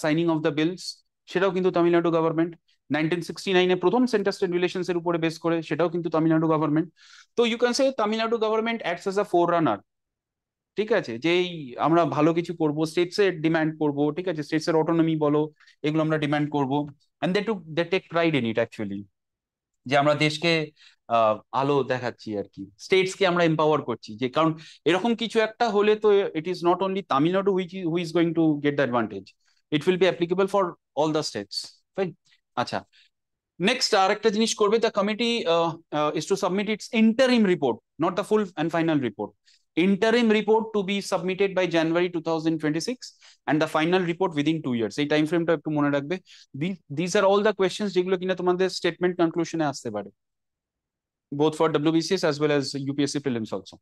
signing of the bills, সেটাও কিন্তু তামিলনাড়ু গভর্নমেন্ট। 1969 প্রথম সেন্টার স্টেট রিলেশনস এর উপরে বেস করে, সেটাও কিন্তু তামিলনাড়ু গভর্নমেন্ট। তো you can say Tamil Nadu government acts as a forerunner. ঠিক আছে, যেই আমরা ভালো কিছু করব, স্টেটস এর ডিমান্ড করব, ঠিক আছে, স্টেটস এর অটোনমি বলো, এগুলো আমরা ডিমান্ড করব। And they take pride in it actually, যে আমরা দেশকে আলো দেখাচ্ছি আর কি, স্টেটস কে আমরা এম্পাওয়ার করছি। যে কারণ এরকম কিছু একটা হলে তো it is not only Tamil Nadu who is going to get the advantage, it will be applicable for all the states. Fine, আচ্ছা। নেক্সট আর একটা জিনিস করবে, the committee is to submit it's interim report, not the full and final report. Interim report to be submitted by January 2026 and the final report within 2 years. এই time ফ্রেমটা একটু মনে রাখবে। These are all the questions যেগুলো কিনা তোমাদের statement কনক্লুশনে আসতে পারে, both for WBCS as well as UPSC prelims also.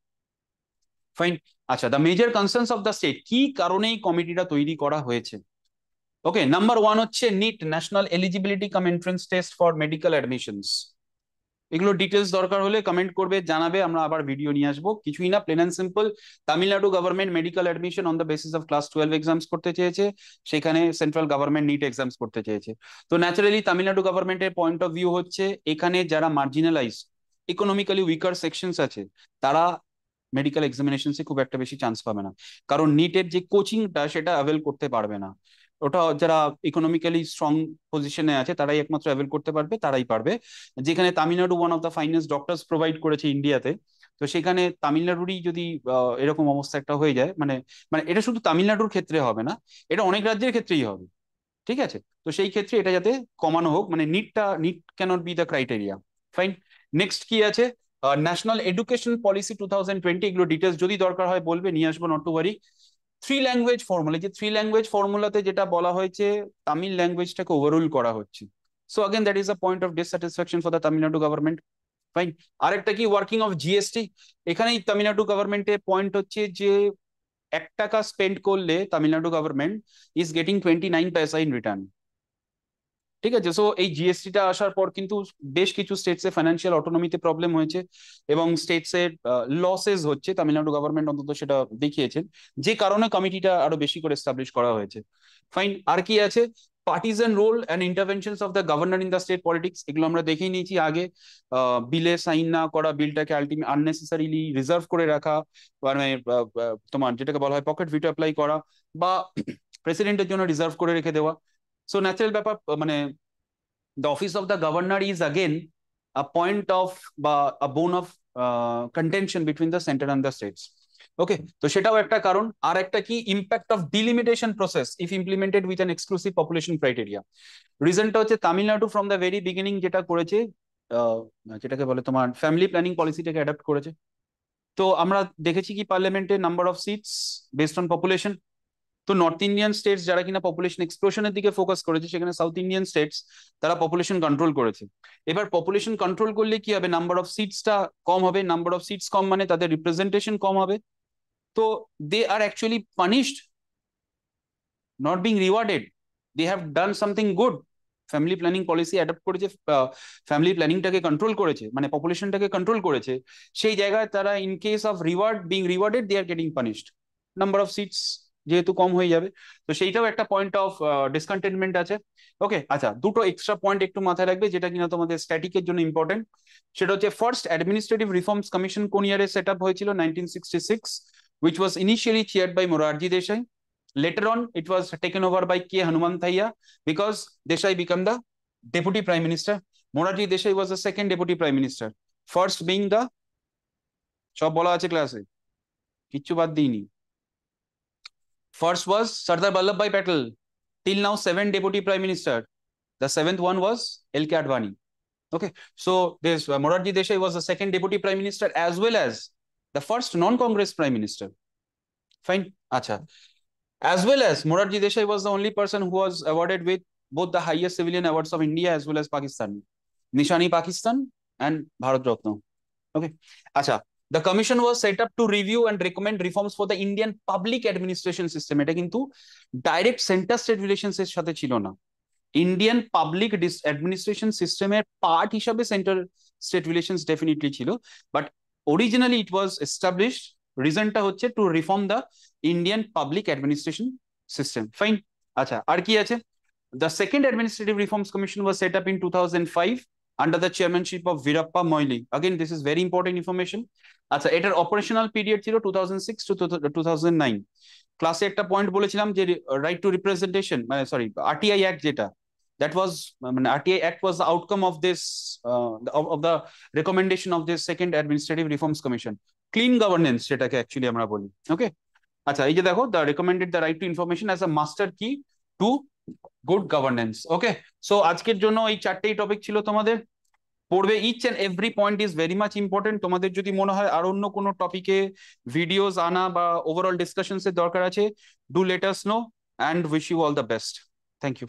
Fine. আচ্ছা, the major concerns of the state, কি কারণে এই কমিটিটা তৈরি করা হয়েছে। ওকে, নাম্বার ওয়ান হচ্ছে NEET, national eligibility cum entrance test for medical admissions. এগুলো ডিটেলস দরকার হলে কমেন্ট করবে, জানাবে, আমরা আবার ভিডিও নিয়ে আসবো। কিছুই না, plain and simple, Tamil Nadu government medical admission on the basis of class 12 exams করতে চেয়েছে, সেখানে সেন্ট্রাল গভর্নমেন্ট নিট এক্সামস করতে চেয়েছে। তো ন্যাচারালি তামিলনাড়ু গভর্নমেন্টের পয়েন্ট অফ ভিউ হচ্ছে, এখানে যারা মার্জিনালাইজ, ইকোনমিক্যালি উইকার সেকশনস আছে, তারা মেডিকেল এক্সামিনেশনসে খুব একটা বেশি চান্স পাবে না, কারণ নিটের যে কোচিংটা সেটা অ্যাভেল করতে পারবে না। ওটা যারা ইকোনমিক্যালি স্ট্রং পজিশনে আছে তারাই একমাত্র অ্যাভেল করতে পারবে, তারাই পারবে। যেখানে Tamil Nadu one of the finest doctors provide করেছে ইন্ডিয়াতে, তো সেখানে তামিলনাড়ুরই যদি এরকম অবস্থা একটা হয়ে যায়, মানে মানে এটা শুধু তামিলনাড়ুর ক্ষেত্রে হবে না, এটা অনেক রাজ্যের ক্ষেত্রেই হবে। ঠিক আছে, তো সেই ক্ষেত্রে এটা যাতে কমানো হোক, মানে NEET cannot be the criteria. Fine, next কি আছে, ন্যাশনাল এডুকেশন পলিসি 2020, এগুলো ডিটেলস যদি দরকার হয় বলবে, নিয়ে আসবো, not to worry. Three language formula, যে থ্রি ল্যাঙ্গুয়েজ ফর্মুলাতে যেটা বলা হয়েছে, তামিল ল্যাঙ্গুয়েজটাকে ওভাররুল করা হচ্ছে। So again that is a point of dissatisfaction for the Tamil Nadu government. Fine, আরেকটা কি, ওয়ার্কিং অফ জিএসটি। এখানেই তামিলনাড়ু গভর্নমেন্টের পয়েন্ট হচ্ছে যে 1 টাকা স্পেন্ড করলে তামিলনাড়ু গভর্নমেন্ট ইজ গেটিং 29 পয়সা ইন রিটার্ন। ঠিক আছে, সো এই জিএসটিটা আসার পর কিন্তু বেশ কিছু স্টেটসে ফাইন্যান্সিয়াল অটোনমিতে প্রবলেম হয়েছে এবং স্টেটসের লসেস হচ্ছে, তামিলনাড়ু গভর্নমেন্ট অন্তত সেটা দেখিয়েছেন, যে কারণে কমিটিটা আরো বেশি করে এস্টাবলিশ করা হয়েছে। ফাইন, আর কি আছে, partisan role and interventions of the governor in the state politics, এগুলো আমরা দেখেই নিয়েছি আগে। বিলে সাইন না করা, বিলটাকে আলটিমেট আননেসেসারিলি রিজার্ভ করে রাখা, মানে তোমার যেটাকে বলা হয় পকেট ভিটো অ্যাপ্লাই করা, বা প্রেসিডেন্টের জন্য রিজার্ভ করে রেখে দেওয়া। সো ন্যাচারাল ব্যাপার, মানে the office of the governor is again a point of বা a bone of contention between the center and the states. ওকে, তো সেটাও একটা কারণ। আর একটা কি, impact of delimitation process if implemented with an exclusive population criteria. রিজনটা হচ্ছে Tamil Nadu from the very beginning যেটা করেছে, যেটাকে বলে তোমার ফ্যামিলি প্ল্যানিং পলিসিটাকে অ্যাডাপ্ট করেছে। তো আমরা দেখেছি কি পার্লামেন্টে number of seats based on population, তো নর্থ ইন্ডিয়ান স্টেটস যারা কিনা পপুলেশন এক্সপ্লোশনের দিকে ফোকাস করেছে, সেখানে সাউথ ইন্ডিয়ান স্টেটস তারা পপুলেশন কন্ট্রোল করেছে। এবার পপুলেশন কন্ট্রোল করলে কি হবে, নাম্বার অফ সিটসটা কম হবে, নাম্বার অফ সিটস কম মানে তাদের রিপ্রেজেন্টেশন কম হবে। তো they are actually punished, not being rewarded. They have done something good. Family planning policy adopt করেছে, ফ্যামিলি প্ল্যানিংটাকে কন্ট্রোল করেছে, মানে পপুলেশনটাকে কন্ট্রোল করেছে। সেই জায়গায় তারা in case of reward being rewarded they are getting punished, number of seats যেহেতু কম হয়ে যাবে। তো সেইটাও একটা পয়েন্ট অফ ডিসকন্টেনমেন্ট আছে। ওকে, আচ্ছা, দুটো এক্সট্রা পয়েন্ট একটু মাথায় রাখবে যেটা কিনা তোমাদের স্ট্যাটিকের জন্য ইম্পর্টেন্ট। সেটা হচ্ছে ফার্স্ট অ্যাডমিনিস্ট্রেটিভ রিফর্মস কমিশন কোন ইয়ারে সেট আপ হয়েছিল? 1966, which was initially chaired by Morarji Desai. Later on, it was taken over by K. Hanumanthaiah because Desai became the deputy prime minister. Morarji Desai was the second deputy prime minister. First being the, সব বলা আছে ক্লাসে, কিচ্ছু বাদ দিইনি। First was Sardar Vallabhbhai Patel. Till now, 7 deputy prime minister. The seventh one was L.K. Advani. Okay, so this Morarji Desai was the second deputy prime minister as well as the first non-Congress prime minister. Fine. Acha. As well as Morarji Desai was the only person who was awarded with both the highest civilian awards of India as well as Pakistan, Nishani Pakistan and Bharat Ratna. Okay, acha. The commission was set up to review and recommend reforms for the Indian public administration system. এটা কিন্তু direct centre state relations এর সাথে ছিল না। Indian public administration সিস্টেমের part হিসাবে centre state relations definitely ছিল, but originally it was established, রিজনটা হচ্ছে to reform the Indian public administration system. Fine. আচ্ছা, আর কি আছে? The second Administrative Reforms Commission was set up in 2005 under the chairmanship of Virappa Moily. Again, this is very important information. আচ্ছা, এটার operational period ছিল 2006 to 2009। ক্লাসে একটা point বলেছিলাম যে রাইট টু রিপ্রেজেন্টেশন, মানে সরি, আরটিআই অ্যাক্ট যেটা, that was, মানে RTI act was the outcome of this of the recommendation of this second Administrative Reforms Commission. Clean governance যেটাকে অ্যাকচুয়ালি আমরা বলি। ওকে, আচ্ছা, এই যে দেখো, the recommended the right to information as a master key to good governance. Okay, so আজকের জন্য এই চারটেই টপিক ছিল তোমাদের পড়বে। Each and every point is very much important. তোমাদের যদি মনে হয় আর অন্য কোনো টপিকে ভিডিওস আনা বা ওভারঅল ডিসকাশনস এর দরকার আছে, do let us know and wish you all the best. Thank you.